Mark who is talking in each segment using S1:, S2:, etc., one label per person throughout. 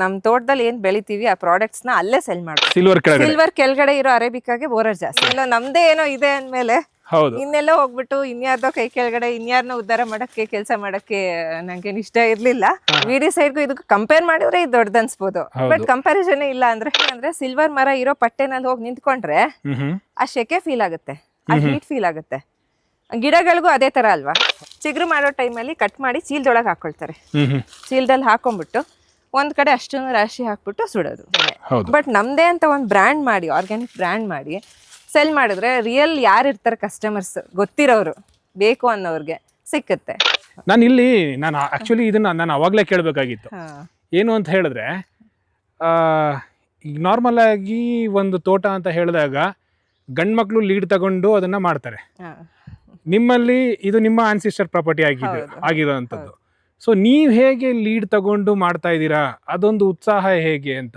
S1: ನಮ್ ತೋಟದಲ್ಲಿ ಏನ್ ಬೆಳಿತೀವಿ ಆ ಪ್ರಾಡಕ್ಟ್ಸ್ ನ ಅಲ್ಲೇ ಸೆಲ್ ಮಾಡ್ತೀವಿ. ಸಿಲ್ವರ್ ಕೆಳಗಡೆ ಇರೋ ಅರೇಬಿಕಾಗೆ ಬೋರರ್ ಜಾಸ್ತಿ ಇಲ್ಲ, ನಮ್ದೇ ಏನೋ ಇದೆ ಅಂದ್ಮೇಲೆ ಇನ್ನೆಲ್ಲ ಹೋಗ್ಬಿಟ್ಟು ಇನ್ಯಾರ್ದೋ ಕೈ ಕೆಳಗಡೆ ಇನ್ಯಾರನ್ನ ಉದ್ಧಾರ ಮಾಡಕ್ಕೆ ಕೆಲಸ ಮಾಡಕ್ಕೆ ನಂಗೇನ್ ಇಷ್ಟ ಇರ್ಲಿಲ್ಲ. ವಿಡಿ ಸೈಡ್ಗೂ ಇದಕ್ಕೆ ಕಂಪೇರ್ ಮಾಡಿದ್ರೆ ಇದು ದೊಡ್ಡದು ಅನ್ಸ್ಬೋದು, ಬಟ್ ಕಂಪ್ಯಾರಿಸನ್ ಇಲ್ಲ. ಅಂದ್ರೆ ಸಿಲ್ವರ್ ಮರ ಇರೋ ಪಟ್ಟೆನಲ್ಲಿ ಹೋಗಿ ನಿಂತ್ಕೊಂಡ್ರೆ ಆ ಶೆಕೆ ಫೀಲ್ ಆಗುತ್ತೆ, ಆ ಹೀಟ್ ಫೀಲ್ ಆಗುತ್ತೆ. ಗಿಡಗಳಿಗೂ ಅದೇ ತರ ಅಲ್ವಾ. ಚಿಗುರು ಮಾಡೋ ಟೈಮಲ್ಲಿ ಕಟ್ ಮಾಡಿ ಚೀಲದೊಳಗೆ ಹಾಕೊಳ್ತಾರೆ, ಚೀಲದಲ್ಲಿ ಹಾಕೊಂಡ್ಬಿಟ್ಟು ಒಂದ್ ಕಡೆ ಅಷ್ಟೊಂದು ರಾಶಿ ಹಾಕ್ಬಿಟ್ಟು ಸುಡೋದು. ಬಟ್ ನಮ್ದೇ ಅಂತ ಒಂದು ಬ್ರ್ಯಾಂಡ್ ಮಾಡಿ, ಆರ್ಗ್ಯಾನಿಕ್ ಬ್ರ್ಯಾಂಡ್ ಮಾಡಿ ಸೆಲ್ ಮಾಡಿದ್ರೆ ರಿಯಲ್ ಯಾರು ಇರ್ತಾರೆ ಕಸ್ಟಮರ್ಸ್, ಗೊತ್ತಿರೋರು, ಬೇಕು ಅನ್ನೋರ್ಗೆ ಸಿಕ್ಕುತ್ತೆ.
S2: ನಾನು ಆಕ್ಚುಲಿ ಇದನ್ನ ನಾನು ಅವಾಗಲೇ ಕೇಳಬೇಕಾಗಿತ್ತು. ಏನು ಅಂತ ಹೇಳಿದ್ರೆ, ಈಗ ನಾರ್ಮಲ್ ಆಗಿ ಒಂದು ತೋಟ ಅಂತ ಹೇಳಿದಾಗ ಗಂಡ್ಮಕ್ಳು ಲೀಡ್ ತಗೊಂಡು ಅದನ್ನ ಮಾಡ್ತಾರೆ. ನಿಮ್ಮಲ್ಲಿ ಇದು ನಿಮ್ಮ ಆನ್ಸಿಸ್ಟರ್ ಪ್ರಾಪರ್ಟಿ ಆಗಿರೋಂಥದ್ದು. ಸೊ ನೀವ್ ಹೇಗೆ ಲೀಡ್ ತಗೊಂಡು ಮಾಡ್ತಾ ಇದ್ದೀರಾ, ಅದೊಂದು ಉತ್ಸಾಹ ಹೇಗೆ ಅಂತ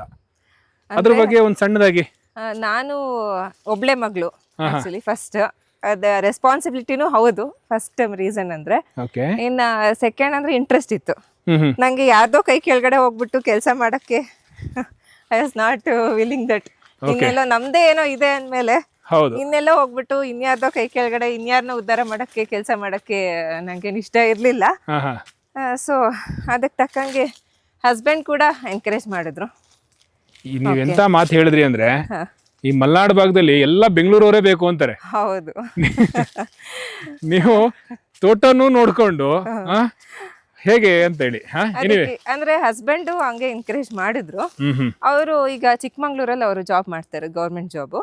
S2: ಅದ್ರ ಬಗ್ಗೆ ಒಂದು ಸಣ್ಣದಾಗಿ.
S1: ನಾನು ಒಬ್ಳೆ ಮಗಳು ಆಕ್ಚುಲಿ. ಫಸ್ಟ್ ಅದ ರೆಸ್ಪಾನ್ಸಿಬಿಲಿಟಿನೂ ಹೌದು, ಫಸ್ಟ್ ರೀಸನ್ ಅಂದ್ರೆ. ಇನ್ನ ಸೆಕೆಂಡ್ ಅಂದ್ರೆ ಇಂಟ್ರೆಸ್ಟ್ ಇತ್ತು ನಂಗೆ. ಯಾರ್ದೋ ಕೈ ಕೆಳಗಡೆ ಹೋಗ್ಬಿಟ್ಟು ಕೆಲಸ ಮಾಡಕ್ಕೆ I was not willing that. ಇನ್ನೆಲ್ಲೋ ನಮ್ದೇ ಏನೋ ಇದೆ ಅಂದ್ಮೇಲೆ ಇನ್ನೆಲ್ಲ ಹೋಗ್ಬಿಟ್ಟು ಇನ್ಯಾರ್ದೋ ಕೈ ಕೆಳಗಡೆ ಇನ್ಯಾರನ್ನ ಉದ್ಧಾರ ಮಾಡಕ್ಕೆ ಕೆಲಸ ಮಾಡಕ್ಕೆ ನಂಗೇನ್ ಇಷ್ಟ ಇರ್ಲಿಲ್ಲ. ಸೊ ಅದಕ್ಕೆ ತಕ್ಕಂಗೆ ಹಸ್ಬೆಂಡ್ ಕೂಡ ಎನ್ಕರೇಜ್ ಮಾಡಿದ್ರು.
S2: ನೀವೆಂತ ಮಾತು ಹೇಳಿದ್ರಿ ಅಂದ್ರೆ, ಈ ಮಲ್ನಾಡು ಭಾಗದಲ್ಲಿ ಎಲ್ಲ ಬೆಂಗಳೂರವರೇ ಬೇಕು ಅಂತಾರೆ.
S1: ಹೌದು.
S2: ನೀವು ತೋಟನೂ ನೋಡ್ಕೊಂಡು ಹೇಗೆ ಅಂತ ಹೇಳಿ
S1: ಅಂದ್ರೆ ಹಸ್ಬೆಂಡ್ ಹಂಗೆ ಎನ್ಕರೇಜ್ ಮಾಡಿದ್ರು. ಅವರು ಈಗ ಚಿಕ್ಕಮಂಗ್ಳೂರಲ್ಲಿ ಅವರು ಜಾಬ್ ಮಾಡ್ತಾರೆ, ಗೌರ್ಮೆಂಟ್ ಜಾಬ್.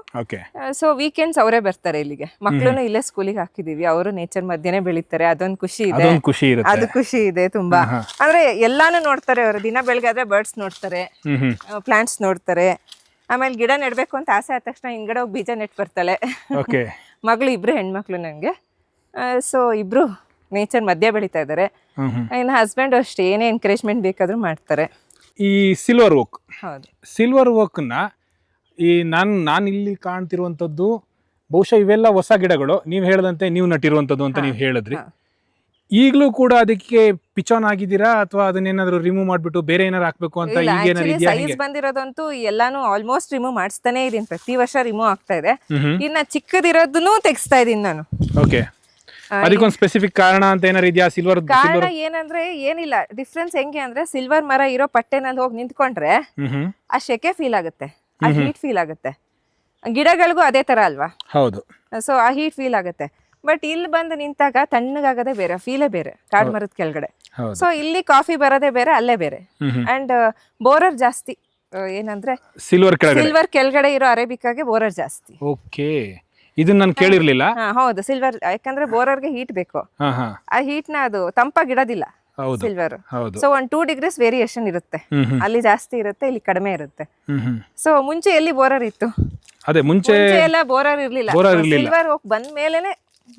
S1: ಸೊ ವೀಕೆಂಡ್ಸ್ ಅವರೇ ಬರ್ತಾರೆ ಇಲ್ಲಿಗೆ. ಮಕ್ಳನ್ನು ಇಲ್ಲೇ ಸ್ಕೂಲಿಗೆ ಹಾಕಿದೀವಿ, ಅವರು ನೇಚರ್ ಮಧ್ಯೆನೆ ಬೆಳಿತಾರೆ. ಅದೊಂದು ಖುಷಿ ಇದೆ, ಅದು ಖುಷಿ ಇದೆ ತುಂಬಾ. ಅಂದ್ರೆ ಎಲ್ಲಾನು ನೋಡ್ತಾರೆ ಅವರು. ದಿನ ಬೆಳಗಾದ್ರೆ ಬರ್ಡ್ಸ್ ನೋಡ್ತಾರೆ, ಪ್ಲಾಂಟ್ಸ್ ನೋಡ್ತಾರೆ. ಆಮೇಲೆ ಗಿಡ ನೆಡ್ಬೇಕು ಅಂತ ಆಸೆ ಆದ ತಕ್ಷಣ ಹಿಂಗಡೆ ಹೋಗಿ ಬೀಜ ನೆಟ್ ಬರ್ತಾಳೆ. ಮಗಳು ಇಬ್ರು ಹೆಣ್ಮಕ್ಳು ನಂಗೆ. ಸೊ ಇಬ್ರು ನೇಚರ್ ಮಧ್ಯ ಬೆಳಿತಾ ಇದ್ದಾರೆ. ಇನ್ನು ಹಸ್ಬೆಂಡ್ ಅಷ್ಟೇ, ಏನೇ ಎನ್ಕರೇಜ್ಮೆಂಟ್ ಬೇಕಾದ್ರೂ ಮಾಡ್ತಾರೆ.
S2: ಈ ಸಿಲ್ವರ್ ಓಕ್, ಸಿಲ್ವರ್ ಓಕ್ ನ ಈ ನಾನು ಇಲ್ಲಿ ಕಾಣ್ತಿರುವಂತದ್ದು ಬಹುಶಃ ಇವೆಲ್ಲ ಹೊಸ ಗಿಡಗಳು, ನೀವು ಹೇಳದಂತೆ ನೀವು ನಟ್ಟಿರುವಂತದ್ದು ಅಂತ ನೀವು ಹೇಳಿದ್ರಿ. ಈಗಲೂ ಕೂಡ ಅದಕ್ಕೆ ಪಿಚಾನ್ ಆಗಿದ್ದೀರಾ ಅಥವಾ ಅದನ್ನೇನಾದ್ರು ರಿಮೂವ್ ಮಾಡ್ಬಿಟ್ಟು ಬೇರೆ ಏನಾದ್ರು ಹಾಕ್ಬೇಕು ಅಂತ?
S1: ಸೈಜ್ ಬಂದಿರೋದಂತೂ ಎಲ್ಲಾನು ಆಲ್ಮೋಸ್ಟ್ ರಿಮೂವ್ ಮಾಡಿಸ್ತಾನೆ ಇದೀನಿ. ಪ್ರತಿ ವರ್ಷ ರಿಮೂವ್ ಆಗ್ತಾ ಇದೆ. ಇನ್ನ ಚಿಕ್ಕದಿರೋದನ್ನು ತೆಗಿಸ್ತಾ ಇದೀನಿ ನಾನು.
S2: ಓಕೆ, ಅದಕ್ಕೊಂದು ಸ್ಪೆಸಿಫಿಕ್ ಕಾರಣ ಅಂತ ಏನಾರು ಇದೆಯಾ? ಸಿಲ್ವರ್
S1: ಕಾರಣ ಏನಂದ್ರೆ ಏನಿಲ್ಲ, ಡಿಫ್ರೆನ್ಸ್ ಹೆಂಗೆ ಅಂದ್ರೆ ಸಿಲ್ವರ್ ಮರ ಇರೋ ಪಟ್ಟೆನಲ್ಲಿ ಹೋಗಿ ನಿಂತ್ಕೊಂಡ್ರೆ ಆ ಶೆಕೆ ಫೀಲ್ ಆಗುತ್ತೆ, ಆ ಹೀಟ್ ಫೀಲ್ ಆಗುತ್ತೆ. ಗಿಡಗಳಿಗೂ ಅದೇ ತರ ಅಲ್ವಾ.
S2: ಹೌದು.
S1: ಸೊ ಆ ಹೀಟ್ ಫೀಲ್ ಆಗುತ್ತೆ. ಬಟ್ ಇಲ್ಲಿ ಬಂದು ನಿಂತಾಗ ತಣ್ಣಗಾಗದೆ ಬೇರೆ, ಫೀಲೇ ಬೇರೆ ಕಾಡ್ ಮರದ ಕೆಳಗಡೆ. ಸೊ ಇಲ್ಲಿ ಕಾಫಿ ಬರೋದೇ ಬೇರೆ, ಅಲ್ಲೇ ಬೇರೆ. ಅಂಡ್ ಬೋರರ್ ಜಾಸ್ತಿ. ಏನಂದ್ರೆ
S2: ಸಿಲ್ವರ್
S1: ಕೆಳಗಡೆ ಇರೋ ಅರೇಬಿಕಾಗೆ ಬೋರರ್ ಜಾಸ್ತಿ.
S2: ಓಕೆ, ಇದನ್ನ ನಾನು ಕೇಳಿರ್ಲಿಲ್ಲ.
S1: ಹೌದು, ಸಿಲ್ವರ್ ಯಾಕಂದ್ರೆ ಬೋರರ್ಗೆ ಹೀಟ್ ಬೇಕು. ಆ ಹೀಟ್ ನ ಅದು ತಂಪಾಗಿಡೋದಿಲ್ಲ ಸಿಲ್ವರ್. ಸೊ 1 2 ಡಿಗ್ರೀಸ್ ವೇರಿಯೇಷನ್ ಇರುತ್ತೆ. ಅಲ್ಲಿ ಜಾಸ್ತಿ ಇರುತ್ತೆ, ಇಲ್ಲಿ ಕಡಿಮೆ ಇರುತ್ತೆ. ಸೊ ಮುಂಚೆ ಎಲ್ಲಿ ಬೋರರ್ ಇತ್ತು?
S2: ಅದೇ ಮುಂಚೆ
S1: ಎಲ್ಲ ಬೋರರ್ ಇರ್ಲಿಲ್ಲ. ಸಿಲ್ವರ್ ಹೋಗಿ ಬಂದ ಮೇಲೆನೆ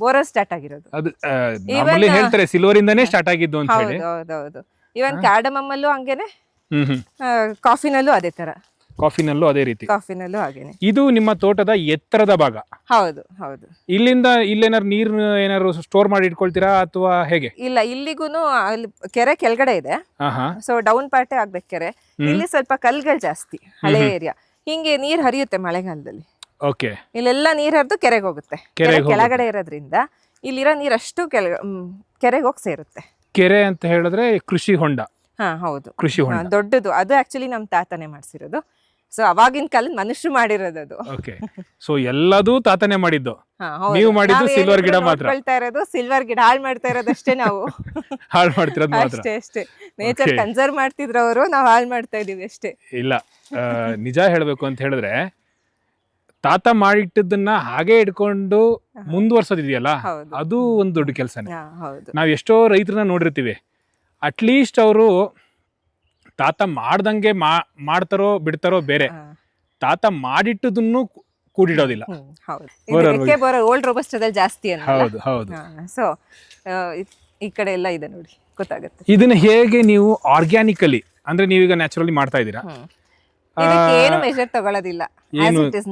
S1: ಬೋರರ್ ಸ್ಟಾರ್ಟ್ ಆಗಿರೋದು.
S2: ಹೇಳ್ತಾರೆ ಸಿಲ್ವರ್ ಇಂದಾನೇ ಸ್ಟಾರ್ಟ್ ಆಗಿದ್ದು ಅಂತ ಹೇಳಿ.
S1: ಹೌದೌದು. ಇವನ್ ಕಾರ್ಡಮಮ್ ಅಲ್ಲೂ ಹಂಗೇನೆ, ಕಾಫಿನಲ್ಲೂ ಅದೇ ತರ.
S2: ಕಾಫಿನಲ್ಲೂ ಅದೇ ರೀತಿ.
S1: ಕಾಫಿನಲ್ಲೂ ಹಾಗೇನೆ.
S2: ಇದು ನಿಮ್ಮ ತೋಟದ ಎತ್ತರದ ಭಾಗ.
S1: ಹೌದು ಹೌದು.
S2: ಇಲ್ಲಿಂದ ಇಲ್ಲೇನಾರು ನೀರು ಏನಾದ್ರು ಸ್ಟೋರ್ ಮಾಡಿ ಇಟ್ಕೊಳ್ತೀರಾ ಅಥವಾ ಹೇಗೆ?
S1: ಇಲ್ಲ, ಇಲ್ಲಿಗೂನು ಕೆರೆ ಕೆಳಗಡೆ ಇದೆ. ಸೊ ಡೌನ್ ಪಾರ್ಟೇ ಆಗ್ಬೇಕು ಕೆರೆ. ಇಲ್ಲಿ ಸ್ವಲ್ಪ ಕಲ್ಗಳು ಜಾಸ್ತಿ, ಹಳೆ ಏರಿಯಾ. ಹಿಂಗೆ ನೀರ್ ಹರಿಯುತ್ತೆ ಮಳೆಗಾಲದಲ್ಲಿ.
S2: ಓಕೆ.
S1: ಇಲ್ಲೆಲ್ಲ ನೀರ್ ಹರಿದು ಕೆರೆಗೆ ಹೋಗುತ್ತೆ. ಕೆಳಗಡೆ ಇರೋದ್ರಿಂದ ಇಲ್ಲಿರೋ ನೀರಷ್ಟು ಕೆರೆಗೆ ಹೋಗಿ ಸೇರುತ್ತೆ.
S2: ಕೆರೆ ಅಂತ ಹೇಳಿದ್ರೆ ಕೃಷಿ ಹೊಂಡ.
S1: ಹೌದು,
S2: ಕೃಷಿ ಹೊಂಡ
S1: ದೊಡ್ಡದು. ಅದು ಆಕ್ಚುಲಿ ನಮ್ ತಾತನೇ ಮಾಡ್ಸಿರೋದು. ಸೊ ಅವಾಗಿನ ಕಾಲದ ಮನುಷ್ಯರು ಮಾಡಿರೋದು ಅದು.
S2: ಓಕೆ. ಸೊ ಎಲ್ಲದೂ ತಾತನೇ ಮಾಡಿದ್ದು, ನೀವು ಮಾಡಿದ್ದು ಸಿಲ್ವರ್ ಗಿಡ ಮಾತ್ರ.
S1: ಇರೋದು ಸಿಲ್ವರ್ ಗಿಡ ಹಾಳು ಮಾಡ್ತಾ ಇರೋದಷ್ಟೇ ನಾವು.
S2: ಹಾಳು ಮಾಡ್ತಿರೋದು ಮಾತ್ರ.
S1: ಅಷ್ಟೇ. ನೇಚರ್ ಕನ್ಸರ್ವ್ ಮಾಡ್ತಿದ್ರು ಅವರು, ನಾವು ಹಾಳು ಮಾಡ್ತಾ ಇದೀವಿ ಅಷ್ಟೇ.
S2: ಇಲ್ಲ, ನಿಜ ಹೇಳ್ಬೇಕು ಅಂತ ಹೇಳಿದ್ರೆ ತಾತ ಮಾಡಿಟ್ಟದನ್ನ ಹಾಗೆ ಇಟ್ಕೊಂಡು ಮುಂದುವರ್ಸೋದಿದೆಯಲ್ಲ, ಅದು ಒಂದು ದೊಡ್ಡ ಕೆಲಸನೇ. ನಾವ್ ಎಷ್ಟೋ ರೈತರನ್ನ ನೋಡಿರ್ತೀವಿ, ಅಟ್ಲೀಸ್ಟ್ ಅವರು ತಾತ ಮಾಡ್ದಂಗೆ ಮಾಡ್ತಾರೋ ಬಿಡ್ತಾರೋ ಬೇರೆ, ತಾತ ಮಾಡಿಟ್ಟದನ್ನು ಕೂಡಿಡೋದಿಲ್ಲ.
S1: ಓಲ್ಡ್ ರೋಬಸ್ಟದಲ್ಲಿ ಜಾಸ್ತಿ.
S2: ಹೌದು ಹೌದು.
S1: ಸೊ ಈ ಕಡೆ ಎಲ್ಲ ಇದೆ ನೋಡಿ, ಗೊತ್ತಾಗುತ್ತೆ.
S2: ಇದನ್ನ ಹೇಗೆ ನೀವು ಆರ್ಗ್ಯಾನಿಕಲಿ, ಅಂದ್ರೆ ನೀವೀಗ ನ್ಯಾಚುರಲಿ ಮಾಡ್ತಾ ಇದ್ದೀರಾ?
S1: ಏನು ಮೆಜರ್ ತಗೊಳ್ಳೋದಿಲ್ಲ,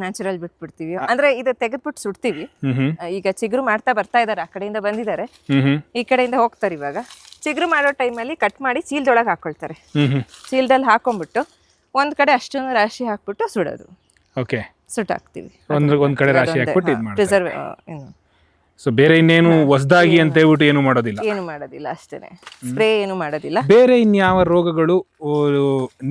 S1: ನ್ಯಾಚುರಲ್ ಬಿಟ್ಬಿಡ್ತೀವಿ. ಅಂದ್ರೆ ಇದು ತೆಗೆದ್ಬಿಟ್ಟು ಸುಡ್ತೀವಿ. ಈಗ ಚಿಗುರು ಮಾಡ್ತಾ ಬರ್ತಾ ಇದಾರೆ, ಆ ಕಡೆಯಿಂದ ಬಂದಿದ್ದಾರೆ, ಈ ಕಡೆಯಿಂದ ಹೋಗ್ತಾರೆ. ಇವಾಗ ಚಿಗುರು ಮಾಡೋ ಟೈಮಲ್ಲಿ ಕಟ್ ಮಾಡಿ ಚೀಲದೊಳಗೆ ಹಾಕೊಳ್ತಾರೆ. ಚೀಲದಲ್ಲಿ ಹಾಕೊಂಡ್ಬಿಟ್ಟು ಒಂದ್ ಕಡೆ ಅಷ್ಟೊಂದು ರಾಶಿ ಹಾಕ್ಬಿಟ್ಟು ಸುಡೋದು.
S2: ಓಕೆ,
S1: ಸುಟ್ಟಾಕ್ತಿವಿ.
S2: ಒಂದ್ ಕಡೆ ರಾಶಿ ಹಾಕ್ಬಿಟ್ಟು ಇದು ಮಾಡ್ತಾರೆ.
S1: ಪ್ರಿಸರ್ವ್
S2: ಸೊ ಬೇರೆ ಇನ್ನೇನು ಹೊಸದಾಗಿ ಅಂತ ಹೇಳ್ಬಿಟ್ಟು ಏನು ಮಾಡೋದಿಲ್ಲ.
S1: ಏನು ಮಾಡೋದಿಲ್ಲ, ಅಷ್ಟೇನೆ. ಸ್ಪ್ರೇ ಏನು ಮಾಡೋದಿಲ್ಲ.
S2: ಬೇರೆ ಇನ್ಯಾವ ರೋಗಗಳು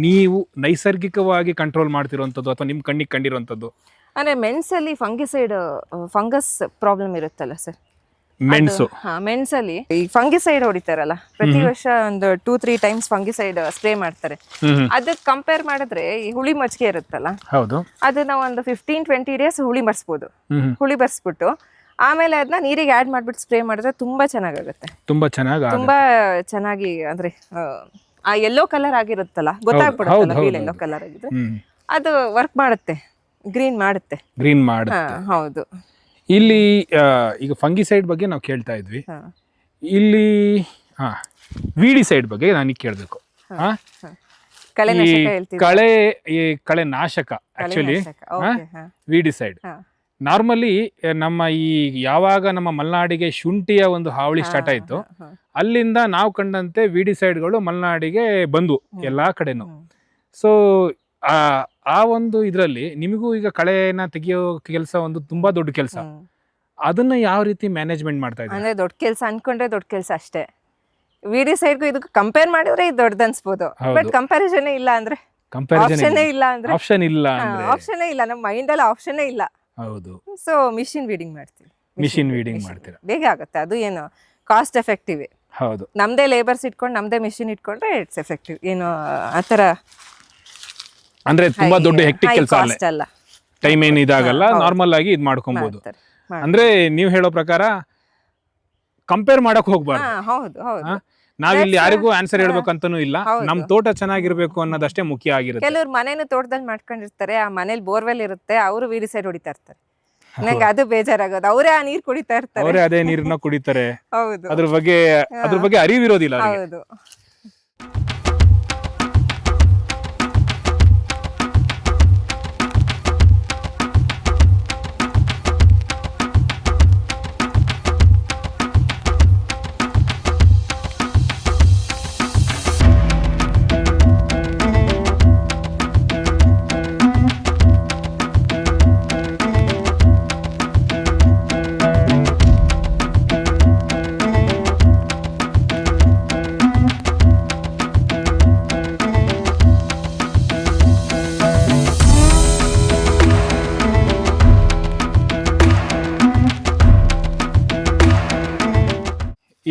S2: ನೀವು ನೈಸರ್ಗಿಕವಾಗಿ ಕಂಟ್ರೋಲ್ ಮಾಡ್ತಿರೋಂಥದ್ದು ಅಥವಾ ನಿಮ್ ಕಣ್ಣಿಗೆ ಕಂಡಿರುವಂಥದ್ದು?
S1: ಅಂದ್ರೆ ಮೆಣಸಲ್ಲಿ ಫಂಗಸ್ ಪ್ರಾಬ್ಲಮ್ ಇರುತ್ತಲ್ಲ ಸರ್.
S2: ಮೆಣಸು,
S1: ಮೆಣಸಲ್ಲಿ ಈ ಫಂಗಿಸೈಡ್ ಹೊಡಿತಾರಲ್ಲ, ಪ್ರತಿ ವರ್ಷ ಒಂದು 2-3 ಟೈಮ್ಸ್ ಫಂಗಿಸೈಡ್ ಸ್ಪ್ರೇ ಮಾಡ್ತಾರೆ. ಅದಕ್ಕೆ ಕಂಪೇರ್ ಮಾಡಿದ್ರೆ ಈ ಹುಳಿ ಮಜ್ಜಿಗೆ ಇರುತ್ತಲ್ಲ,
S2: ಹೌದು,
S1: ಅದನ್ನ ಒಂದು 15-20 ಡೇಸ್ ಹುಳಿ ಬರ್ಸ್ಬೋದು. ಹುಳಿ ಬರ್ಸ್ಬಿಟ್ಟು ಆಮೇಲೆ ಅದನ್ನ ನೀರಿಗೆ ಆಡ್ ಮಾಡ್ಬಿಟ್ಟು ಸ್ಪ್ರೇ ಮಾಡಿದ್ರೆ ತುಂಬಾ ಚೆನ್ನಾಗಾಗುತ್ತೆ. ತುಂಬಾ ಚೆನ್ನಾಗಿ ಅಂದ್ರೆ ಆ ಯೆಲ್ಲೋ ಕಲರ್ ಆಗಿರುತ್ತಲ್ಲ, ಗೊತ್ತಾಗ್ಬಿಡುತ್ತಲ್ಲ ಫೀಲ್ ಯೆಲ್ಲೋ ಕಲರ್ ಆಗಿದೆ, ಅದು ವರ್ಕ್ ಮಾಡುತ್ತೆ, ಗ್ರೀನ್ ಮಾಡುತ್ತೆ. ಹೌದು.
S2: ಇಲ್ಲಿ ಈಗ ಫಂಗಿಸೈಡ್ ಬಗ್ಗೆ ನಾವು ಕೇಳ್ತಾ ಇದ್ವಿ, ಇಲ್ಲಿ ವೀಡಿಸೈಡ್ ಬಗ್ಗೆ ನಾನು ಕೇಳಬೇಕು. ಕಳೆ ನಾಶಕ ಆಕ್ಚುಲಿ ವೀಡಿಸೈಡ್. ನಾರ್ಮಲಿ ನಮ್ಮ ಈ ಯಾವಾಗ ನಮ್ಮ ಮಲೆನಾಡಿಗೆ ಶುಂಠಿಯ ಒಂದು ಹಾವಳಿ ಸ್ಟಾರ್ಟ್ ಆಯ್ತು, ಅಲ್ಲಿಂದ ನಾವು ಕಂಡಂತೆ ವೀಡಿಸೈಡ್ಗಳು ಮಲೆನಾಡಿಗೆ ಬಂದು ಎಲ್ಲಾ ಕಡೆನೂ. ಸೊ ಆ ಒಂದು ಇದರಲ್ಲಿ ನಿಮಗೂ ಈಗ ಕಳೆನ ತೆಗಿಯೋ ಕೆಲಸ ಒಂದು ತುಂಬಾ ದೊಡ್ಡ ಕೆಲಸ. ಅದನ್ನ ಯಾವ ರೀತಿ ಮ್ಯಾನೇಜ್ಮೆಂಟ್ ಮಾಡ್ತಾ ಇದ್ದೀರಾ?
S1: ಅಂದ್ರೆ ದೊಡ್ಡ ಕೆಲಸ ಅನ್ಕೊಂಡ್ರೆ ದೊಡ್ಡ ಕೆಲಸ ಅಷ್ಟೇ. ವೀಡಿಸೈಡ್ಗೂ ಇದಕ್ಕೆ ಕಂಪೇರ್ ಮಾಡಿದ್ರೆ ಇದು ದೊಡ್ಡದು ಅನ್ಸ್ಬೋದು, ಬಟ್ ಕಂಪ್ಯಾರಿಸನ್ ಇಲ್ಲ ಅಂದ್ರೆ ಆಪ್ಷನ್ ಇಲ್ಲ, ನಮ್ಮ ಮೈಂಡ್ ಅಲ್ಲಿ ಆಪ್ಷನ್ ಇಲ್ಲ.
S2: ಹೌದು.
S1: ಸೊ ಮಿಷಿನ್ ವೀಡಿಂಗ್
S2: ಮಾಡ್ತೀರಾ?
S1: ಬೇಗ ಆಗುತ್ತೆ. ಅದು ಏನು ಕಾಸ್ಟ್ ಎಫೆಕ್ಟಿವ್.
S2: ಹೌದು.
S1: ನಮ್ದೇ ಲೇಬರ್ಸ್ ಇಟ್ಕೊಂಡು ನಮ್ದೇ ಮಿಷಿನ್ ಇಟ್ಕೊಂಡ್ರೆ ಇಟ್ಸ್ ಎಫೆಕ್ಟಿವ್. ಏನು ಆತರ
S2: ಅಂದ್ರೆ ತುಂಬಾ ದೊಡ್ಡ ಹೆಕ್ಟಿಕ್ ಕೆಲಸ ಅಲ್ಲ, ಟೈಮ್ ಏನು ಇದಾಗಲ್ಲ, ನಾರ್ಮಲ್ ಆಗಿ ಇದು ಮಾಡ್ಕೊಬಹುದು. ಅಂದ್ರೆ ನೀವು ಹೇಳೋ ಪ್ರಕಾರ ಕಂಪೇರ್ ಮಾಡಕ್ ಹೋಗ್ಬಾರ್ದು.
S1: ಹೌದು ಹೌದು.
S2: ನಾವಿಲ್ಲಿ ಯಾರಿಗೂ ಆನ್ಸರ್ ಹೇಳ್ಬೇಕಂತನೂ ಇಲ್ಲ, ನಮ್ ತೋಟ ಚೆನ್ನಾಗಿರ್ಬೇಕು ಅನ್ನೋದಷ್ಟೇ ಮುಖ್ಯ ಆಗಿರುತ್ತೆ.
S1: ಕೆಲವ್ರು ಮನೇನು ತೋಟದಲ್ಲಿ ಮಾಡ್ಕೊಂಡಿರ್ತಾರೆ, ಆ ಮನೇಲಿ ಬೋರ್ವೆಲ್ ಇರುತ್ತೆ, ಅವರು ವೀಡಿಸೈಡ್ ಹೊಡಿತಾ ಇರ್ತಾರೆ. ನಂಗೆ ಅದು ಬೇಜಾರಾಗೋದು, ಅವರೇ ಆ ನೀರ್ ಕುಡಿತಾ ಇರ್ತಾರೆ,
S2: ಅವರೇ ಅದೇ ನೀರನ್ನ ಕುಡಿತಾರೆ.
S1: ಹೌದು.
S2: ಅದ್ರ ಬಗ್ಗೆ ಅರಿವಿರೋದಿಲ್ಲ.
S1: ಹೌದು.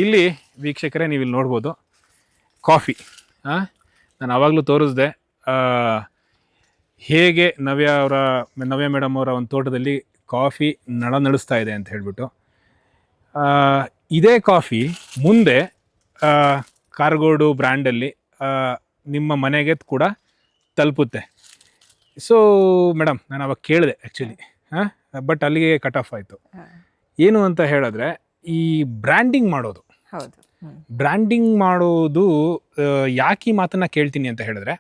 S2: ಇಲ್ಲಿ ವೀಕ್ಷಕರೇ ನೀವು ಇಲ್ಲಿ ನೋಡ್ಬೋದು ಕಾಫಿ. ನಾನು ಆವಾಗಲೂ ತೋರಿಸ್ದೆ ಹೇಗೆ ನವ್ಯ ಮೇಡಮ್ ಅವರ ಒಂದು ತೋಟದಲ್ಲಿ ಕಾಫಿ ನಡೆಸ್ತಾ ಇದೆ ಅಂತ ಹೇಳ್ಬಿಟ್ಟು. ಇದೇ ಕಾಫಿ ಮುಂದೆ ಕಾರ್ಗೋಡು ಬ್ರ್ಯಾಂಡಲ್ಲಿ ನಿಮ್ಮ ಮನೆಗೆ ಕೂಡ ತಲುಪುತ್ತೆ. ಸೊ ಮೇಡಮ್, ನಾನು ಅವಾಗ ಕೇಳಿದೆ ಆ್ಯಕ್ಚುಲಿ, ಬಟ್ ಅಲ್ಲಿಗೆ ಕಟ್ ಆಫ್ ಆಯಿತು. ಏನು ಅಂತ ಹೇಳಿದ್ರೆ, ಈ ಬ್ರ್ಯಾಂಡಿಂಗ್ ಮಾಡೋದು ಯಾಕೆ ಈ ಮಾತನ್ನ ಕೇಳ್ತೀನಿ ಅಂತ ಹೇಳಿದ್ರೆ,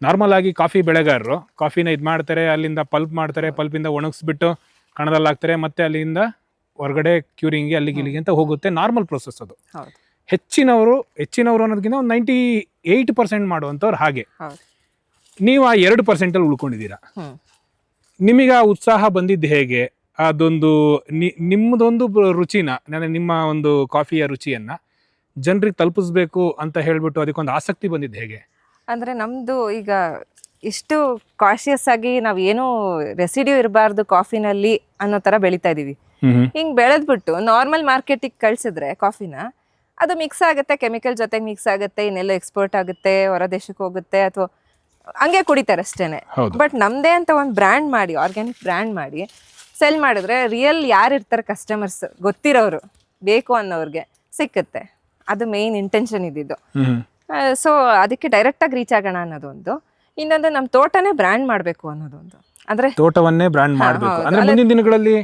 S2: ನಾರ್ಮಲ್ ಆಗಿ ಕಾಫಿ ಬೆಳೆಗಾರರು ಕಾಫಿನ ಇದು ಮಾಡ್ತಾರೆ, ಅಲ್ಲಿಂದ ಪಲ್ಪ್ ಮಾಡ್ತಾರೆ, ಪಲ್ಪಿಂದ ಒಣಗಿಸ್ಬಿಟ್ಟು ಕಣದಲ್ಲಿ ಹಾಕ್ತಾರೆ, ಮತ್ತೆ ಅಲ್ಲಿಂದ ಹೊರಗಡೆ ಕ್ಯೂರಿಂಗ್ಗೆ ಇಲ್ಲಿಗೆ ಅಂತ ಹೋಗುತ್ತೆ. ನಾರ್ಮಲ್ ಪ್ರೊಸೆಸ್ ಅದು. ಹೆಚ್ಚಿನವರು ಅನ್ನೋದಕ್ಕಿಂತ ಒಂದು 98% ಮಾಡುವಂಥವ್ರು ಹಾಗೆ. ನೀವು ಆ 2% ಉಳ್ಕೊಂಡಿದ್ದೀರಾ. ನಿಮಗೆ ಆ ಉತ್ಸಾಹ ಬಂದಿದ್ದು ಹೇಗೆ? ಅದೊಂದು ನಿಮ್ಮದೊಂದು ರುಚಿನ, ನಿಮ್ಮ ಒಂದು ಕಾಫಿಯ ರುಚಿಯನ್ನ ಜನರಿಗೆ ತಲುಪಿಸ್ಬೇಕು ಅಂತ ಹೇಳ್ಬಿಟ್ಟು ಅದಕ್ಕೊಂದು ಆಸಕ್ತಿ ಬಂದಿದ್ದು ಹೇಗೆ?
S1: ಅಂದ್ರೆ ನಮ್ದು ಈಗ ಇಷ್ಟು ಕಾಶಿಯಸ್ ಆಗಿ ನಾವ್ ಏನು ರೆಸಿಡ್ಯೂ ಇರಬಾರ್ದು ಕಾಫಿನಲ್ಲಿ ಅನ್ನೋ ತರ ಬೆಳಿತಾ ಇದೀವಿ. ಹಿಂಗ್ ಬೆಳೆದ್ಬಿಟ್ಟು ನಾರ್ಮಲ್ ಮಾರ್ಕೆಟಿಗೆ ಕಳ್ಸಿದ್ರೆ ಕಾಫಿನ, ಅದು ಮಿಕ್ಸ್ ಆಗುತ್ತೆ, ಕೆಮಿಕಲ್ ಜೊತೆಗೆ ಮಿಕ್ಸ್ ಆಗುತ್ತೆ, ಇನ್ನೆಲ್ಲ ಎಕ್ಸ್ಪೋರ್ಟ್ ಆಗುತ್ತೆ, ಹೊರ ದೇಶಕ್ಕೆ ಹೋಗುತ್ತೆ, ಅಥವಾ ಹಂಗೆ ಕುಡಿತಾರೆ ಅಷ್ಟೇನೆ. ಬಟ್ ನಮ್ದೇ ಅಂತ ಒಂದು ಬ್ರ್ಯಾಂಡ್ ಮಾಡಿ, ಆರ್ಗ್ಯಾನಿಕ್ ಬ್ರ್ಯಾಂಡ್ ಮಾಡಿ ಸೆಲ್ ಮಾಡಿದ್ರೆ ರಿಯಲ್ ಯಾರು ಇರ್ತಾರೆ ಕಸ್ಟಮರ್ಸ್, ಗೊತ್ತಿರೋರು, ಬೇಕು ಅನ್ನೋರ್ಗೆ ಸಿಕ್ಕುತ್ತೆ. ಅದು ಮೇನ್ ಇಂಟೆನ್ಷನ್ ಇದ್ದಿದ್ದು. ಸೊ ಅದಕ್ಕೆ ಡೈರೆಕ್ಟ್ ಆಗಿ ರೀಚ್ ಆಗೋಣ ಅನ್ನೋದೊಂದು. ಇನ್ನೊಂದು ನಮ್ಮ ತೋಟನೇ ಬ್ರ್ಯಾಂಡ್ ಮಾಡಬೇಕು ಅನ್ನೋದೊಂದು. ಅಂದ್ರೆ ತೋಟವನ್ನೇ ಬ್ರ್ಯಾಂಡ್ ಮಾಡಬೇಕು. ಅಂದ್ರೆ ಮುಂದಿನ ದಿನಗಳಲ್ಲಿ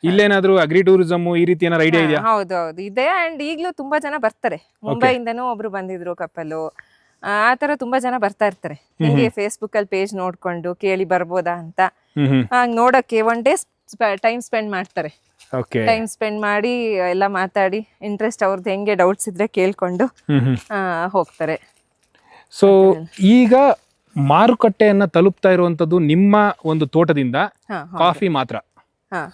S1: ಇಲ್ಲೇನಾದ್ರೂ ಅಗ್ರಿ ಟೂರಿಸಮ್ ಈ ರೀತಿ ಏನಾದ್ರು ಐಡಿಯಾ ಇದೆಯಾ? ಹೌದು ಇದೆ. ಅಂಡ್ ಈಗಲೂ ತುಂಬಾ ಜನ ಬರ್ತಾರೆ. ಮುಂಬೈಯಿಂದನೂ ಒಬ್ರು ಬಂದಿದ್ರು, ಕಪಲು, ಆ ತರ ತುಂಬಾ ಜನ ಬರ್ತಾ ಇರ್ತಾರೆ. ಹಿಂಗೆ ಫೇಸ್ಬುಕ್ ಅಲ್ಲಿ ಪೇಜ್ ನೋಡ್ಕೊಂಡು ಕೇಳಿ ಬರ್ಬೋದಾ ಅಂತ ನೋಡಕ್ಕೆ ಒನ್ ಡೇ ಟೈಮ್ ಸ್ಪೆಂಡ್ ಮಾಡ್ತಾರೆ. ಟೈಮ್ ಸ್ಪೆಂಡ್ ಮಾಡಿ ಎಲ್ಲ ಮಾತಾಡಿ, ಇಂಟ್ರೆಸ್ಟ್ ಅವ್ರದ್ದು ಹೆಂಗೆ ಡೌಟ್ಸ್ ಇದ್ರೆ ಕೇಳ್ಕೊಂಡು ಹೋಗ್ತಾರೆ. ಸೊ ಈಗ
S2: ಮಾರುಕಟ್ಟೆಯನ್ನ ತಲುಪ್ತಾ ಇರುವಂತದ್ದು ನಿಮ್ಮ ಒಂದು ತೋಟದಿಂದ ಕಾಫಿ ಮಾತ್ರ.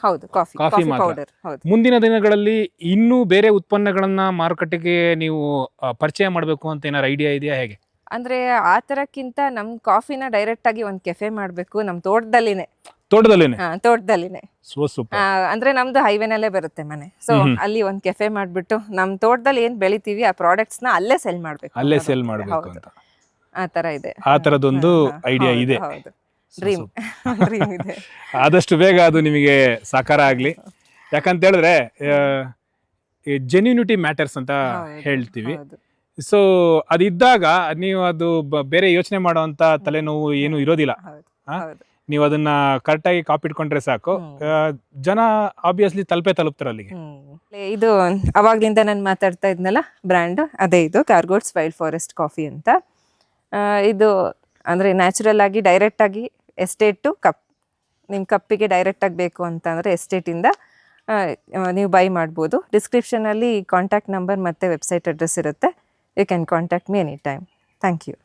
S1: ಹೌದು, ಕಾಫಿ ಪೌಡರ್. ಹೌದು.
S2: ಮುಂದಿನ ದಿನಗಳಲ್ಲಿ ಇನ್ನೂ ಬೇರೆ ಉತ್ಪನ್ನಗಳನ್ನ ಮಾರುಕಟ್ಟೆಗೆ ನೀವು ಪರಿಚಯ ಮಾಡಬೇಕು ಅಂತ ಏನಾರು ಐಡಿಯಾ ಇದೆಯಾ, ಹೇಗೆ?
S1: ಅಂದ್ರೆ ಆ ತರಕ್ಕಿಂತ ನಮ್ ಕಾಫಿನ ಡೈರೆಕ್ಟ್ ಆಗಿ ಒಂದ್ ಕೆಫೆ ಮಾಡ್ಬೇಕು ನಮ್ ತೋಟದಲ್ಲಿನೇ.
S2: So super.
S1: ಅಂದ್ರೆ ನಮ್ದು ಹೈವೇನಲ್ಲೇ ಬರುತ್ತೆ ಮನೆ. ಸೊ ಅಲ್ಲಿ ಒಂದ್ ಕೆಫೆ ಮಾಡ್ಬಿಟ್ಟು ನಮ್ ತೋಟದಲ್ಲಿ ಏನ್ ಬೆಳಿತೀವಿ ಆ ಪ್ರಾಡಕ್ಟ್ಸ್ ನ ಅಲ್ಲೇ ಸೆಲ್ ಮಾಡ್ಬೇಕು ಅಂತ ಆ ತರ ಇದೆ.
S2: ಆ ತರದೊಂದು ಐಡಿಯಾ ಇದೆ.
S1: ಡ್ರೀಮ್ ಇದೆ.
S2: ಆದಷ್ಟು ಬೇಗ ಅದು ನಿಮಗೆ ಸಾಕಾರ ಆಗ್ಲಿ. ಯಾಕಂತ ಹೇಳಿದ್ರೆ ಜೆನ್ಯೂನಿಟಿ ಮ್ಯಾಟರ್ಸ್ ಅಂತ ಹೇಳ್ತೀವಿ. ಸೊ ಅದಿದ್ದಾಗ ನೀವು ಅದು ಬೇರೆ ಯೋಚನೆ ಮಾಡುವಂತ ತಲೆನೋವು ಏನು ಇರೋದಿಲ್ಲ. ನೀವು ಅದನ್ನ ಕರೆಕ್ಟಾಗಿ ಕಾಪಿಟ್ಕೊಂಡ್ರೆ ಸಾಕು, ಜನ ಆಬ್ವಿಯಸ್ಲಿ ತಲುಪ್ತಾರೆ ಅಲ್ಲಿಗೆ.
S1: ಇದು ಅವಾಗ್ಲಿಂದ ನಾನು ಮಾತಾಡ್ತಾ ಇದ್ನಲ್ಲ ಬ್ರ್ಯಾಂಡ್, ಅದೇ ಇದು ಕಾರ್ಗೋಟ್ಸ್ ವೈಲ್ಡ್ ಫಾರೆಸ್ಟ್ ಕಾಫಿ ಅಂತ. ಇದು ಅಂದ್ರೆ ನ್ಯಾಚುರಲ್ ಆಗಿ ಡೈರೆಕ್ಟ್ ಆಗಿ ಎಸ್ಟೇಟ್ ಟು ಕಪ್, ನಿಮ್ಮ ಕಪ್ಪಿಗೆ ಡೈರೆಕ್ಟ್ ಆಗಿ ಬೇಕು ಅಂತಂದರೆ ಎಸ್ಟೇಟಿಂದ ನೀವು ಬೈ ಮಾಡ್ಬೋದು. ಡಿಸ್ಕ್ರಿಪ್ಷನಲ್ಲಿ ಕಾಂಟ್ಯಾಕ್ಟ್ ನಂಬರ್ ಮತ್ತು ವೆಬ್ಸೈಟ್ ಅಡ್ರೆಸ್ ಇರುತ್ತೆ. You can contact me any time. Thank you.